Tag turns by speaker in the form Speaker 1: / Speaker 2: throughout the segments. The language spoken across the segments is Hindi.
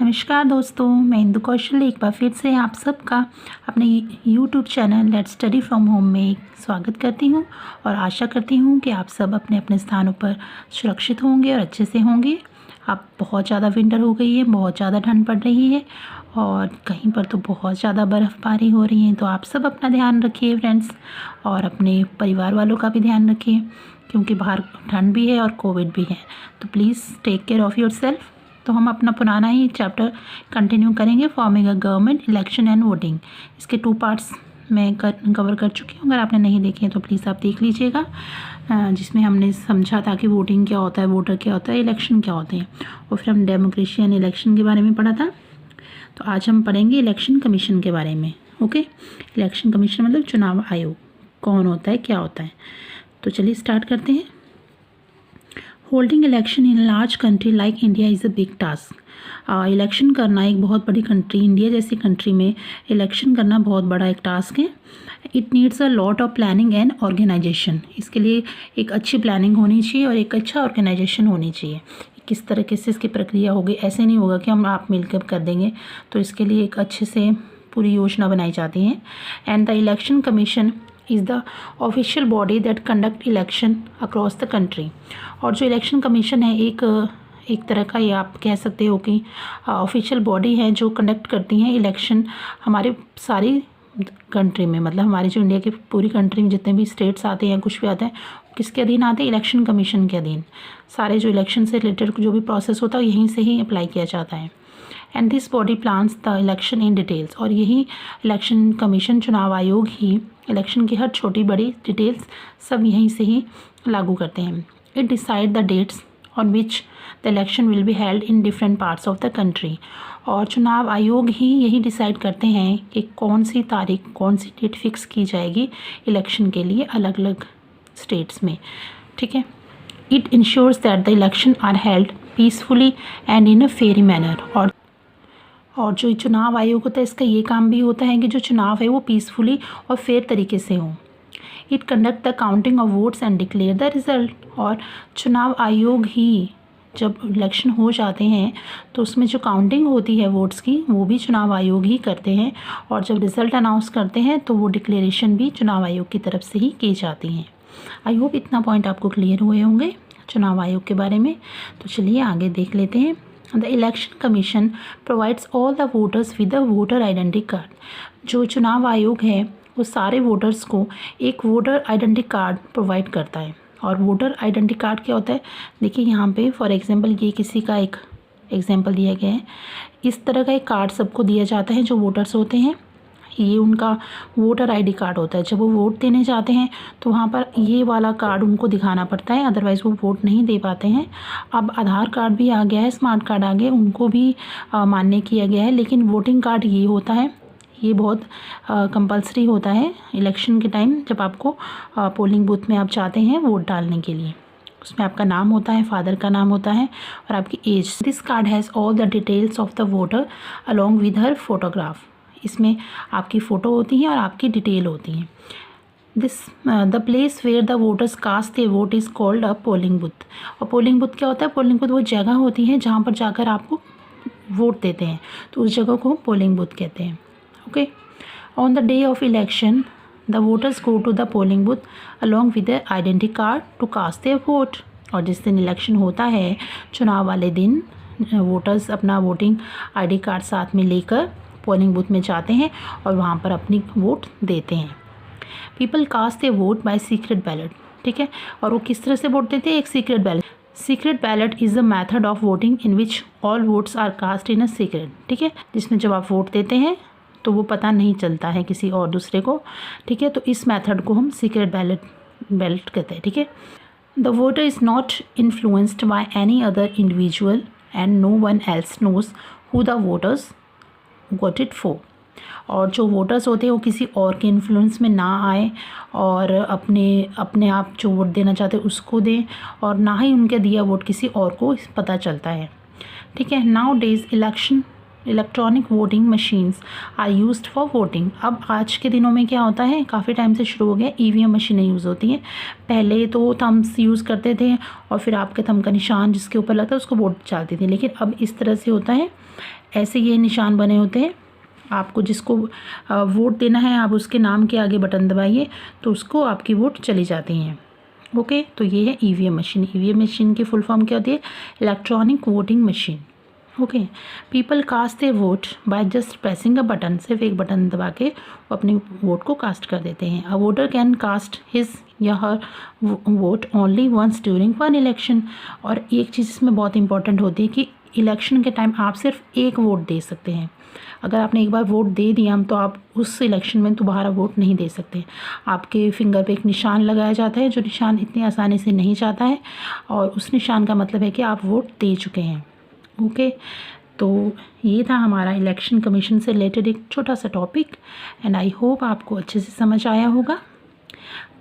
Speaker 1: नमस्कार दोस्तों, मैं इंदु कौशल एक बार फिर से आप सबका अपने YouTube channel let's study from home में स्वागत करती हूं और आशा करती हूं कि आप सब अपने अपने स्थानों पर सुरक्षित होंगे और अच्छे से होंगे। अब बहुत ज़्यादा विंटर हो गई है, बहुत ज़्यादा ठंड पड़ रही है और कहीं पर तो बहुत ज़्यादा बर्फ़बारी हो रही है। तो आप सब अपना ध्यान रखिए फ्रेंड्स, और अपने परिवार वालों का भी ध्यान रखिए क्योंकि बाहर ठंड भी है और कोविड भी है। तो please take care of yourself. तो हम अपना पुराना ही चैप्टर कंटिन्यू करेंगे, forming a government, election and voting. इसके 2 पार्ट्स मैं कवर कर चुकी हूँ। अगर आपने नहीं देखे हैं तो प्लीज़ आप देख लीजिएगा, जिसमें हमने समझा था कि वोटिंग क्या होता है, वोटर क्या होता है, इलेक्शन क्या होते हैं, और फिर हम डेमोक्रेसी एंड इलेक्शन के बारे में पढ़ा था। तो आज हम पढ़ेंगे इलेक्शन कमीशन के बारे में। ओके, इलेक्शन कमीशन मतलब चुनाव आयोग कौन होता है, क्या होता है। तो चलिए स्टार्ट करते हैं। Holding election in large country like India is a big task. Election करना एक बहुत बड़ी कंट्री, इंडिया जैसी कंट्री में इलेक्शन करना बहुत बड़ा एक टास्क है। It needs a lot of planning and organisation. इसके लिए एक अच्छी प्लानिंग होनी चाहिए और एक अच्छा ऑर्गेनाइजेशन होनी चाहिए। किस तरीके से इसकी प्रक्रिया होगी, ऐसे नहीं होगा कि हम आप मिलकर कर देंगे। तो इसके लिए एक अच्छे से पूरी योजना बनाई जाती है। And the election commission is the official body that conduct election across the country. और जो इलेक्शन कमीशन है एक तरह का, ये आप कह सकते हो कि ऑफिशियल बॉडी है जो कंडक्ट करती हैं इलेक्शन हमारे सारी कंट्री में। मतलब हमारी जो इंडिया की पूरी कंट्री में जितने भी स्टेट्स आते हैं, कुछ भी आते हैं, किसके अधीन आते हैं? इलेक्शन कमीशन के अधीन। सारे जो इलेक्शन से रिलेटेड जो भी प्रोसेस होता है यहीं से ही अप्लाई किया जाता है। And this body plans the election in details. और यही इलेक्शन कमीशन, चुनाव आयोग ही इलेक्शन की हर छोटी बड़ी डिटेल्स सब यहीं से ही लागू करते हैं। It decide the dates on which the election will be held in different parts of the country. और चुनाव आयोग ही यही डिसाइड करते हैं कि कौन सी तारीख, कौन सी डेट फिक्स की जाएगी इलेक्शन के लिए अलग अलग स्टेट्स में। ठीक है। It ensures that the election are held peacefully and in a fair manner. और जो चुनाव आयोग होता है इसका ये काम भी होता है कि जो चुनाव है वो पीसफुली और फेयर तरीके से हो। It conduct the counting of votes and declare the result. और चुनाव आयोग ही जब इलेक्शन हो जाते हैं तो उसमें जो काउंटिंग होती है वोट्स की वो भी चुनाव आयोग ही करते हैं। और जब रिज़ल्ट अनाउंस करते हैं तो वो डिक्लेरेशन भी चुनाव आयोग की तरफ से ही की जाती हैं। आई होप इतना पॉइंट आपको क्लियर हुए होंगे चुनाव आयोग के बारे में। तो चलिए आगे देख लेते हैं। The election commission provides all the voters with a voter identity card. जो चुनाव आयोग है वो सारे वोटर्स को एक वोटर आइडेंटिटी कार्ड प्रोवाइड करता है। और वोटर आइडेंटिटी कार्ड क्या होता है, देखिए यहाँ पे फॉर एग्जांपल ये किसी का एक एग्जांपल दिया गया है। इस तरह का एक कार्ड सबको दिया जाता है जो वोटर्स होते हैं। ये उनका वोटर आईडी कार्ड होता है। जब वो वोट देने जाते हैं तो वहाँ पर ये वाला कार्ड उनको दिखाना पड़ता है, अदरवाइज़ वो वोट नहीं दे पाते हैं। अब आधार कार्ड भी आ गया है, स्मार्ट कार्ड आ गया, उनको भी मान्य किया गया है, लेकिन वोटिंग कार्ड ये होता है, ये बहुत कंपलसरी होता है इलेक्शन के टाइम जब आपको पोलिंग बूथ में आप जाते हैं वोट डालने के लिए। उसमें आपका नाम होता है, फादर का नाम होता है और आपकी age. This card has all the details of the voter along with her photograph. इसमें आपकी फ़ोटो होती है और आपकी डिटेल होती है। The place where the voters cast a vote is called a polling booth. और पोलिंग बूथ क्या होता है? पोलिंग बूथ वो जगह होती है जहाँ पर जाकर आपको वोट देते हैं, तो उस जगह को पोलिंग बूथ कहते हैं। Okay. On the day of election the voters go to the polling booth along with the identity card to cast their vote. और जिस दिन इलेक्शन होता है चुनाव वाले दिन वोटर्स अपना वोटिंग आईडी कार्ड साथ में लेकर पोलिंग बूथ में जाते हैं और वहाँ पर अपनी वोट देते हैं। People cast a vote bye secret ballot. ठीक है। और वो किस तरह से वोट देते हैं? एक secret ballot. Secret ballot is a method of voting in which all votes are cast in a secret. ठीक है। जिसमें जब आप वोट देते हैं तो वो पता नहीं चलता है किसी और दूसरे को। ठीक है। तो इस मैथड को हम सीक्रेट बैलेट कहते हैं। ठीक है। The voter is not influenced by any other individual and no one else knows who the voters vote it for. और जो वोटर्स होते हैं वो किसी और के इन्फ्लुएंस में ना आए और अपने आप जो वोट देना चाहते हैं उसको दें, और ना ही उनके दिया वोट किसी और को पता चलता है। ठीक है। Nowadays election electronic voting machines are used for voting. अब आज के दिनों में क्या होता है, काफ़ी टाइम से शुरू हो गया, ईवीएम मशीनें यूज़ होती हैं। पहले तो थम्स यूज़ करते थे और फिर आपके थंब का निशान जिसके ऊपर लगता है उसको वोट डालते थे, लेकिन अब इस तरह से होता है, ऐसे ये निशान बने होते हैं। आपको जिसको वोट देना है आप उसके नाम के आगे बटन दबाइए तो उसको आपकी वोट चली जाती हैं। ओके, तो ये है ईवीएम मशीन। ईवीएम मशीन की फुल फॉर्म क्या होती है, electronic voting machine. Okay, people cast a vote by just pressing a button. सिर्फ एक बटन दबा के वो अपनी वोट को कास्ट कर देते हैं। A voter can cast his या her vote only once during one election. और एक चीज़ इसमें बहुत इंपॉर्टेंट होती है कि इलेक्शन के टाइम आप सिर्फ एक वोट दे सकते हैं। अगर आपने एक बार वोट दे दिया तो आप उस इलेक्शन में दोबारा वोट नहीं दे सकते। आपके फिंगर पे एक निशान लगाया जाता है, जो निशान इतनी आसानी से नहीं जाता है, और उस निशान का मतलब है कि आप वोट दे चुके हैं। ओके, तो ये था हमारा इलेक्शन कमीशन से रिलेटेड एक छोटा सा टॉपिक, एंड आई होप आपको अच्छे से समझ आया होगा।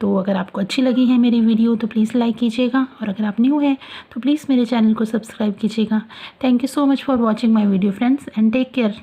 Speaker 1: तो अगर आपको अच्छी लगी है मेरी वीडियो तो प्लीज़ लाइक कीजिएगा, और अगर आप न्यू हैं तो प्लीज़ मेरे चैनल को सब्सक्राइब कीजिएगा। Thank you so much for watching my video friends, and take care.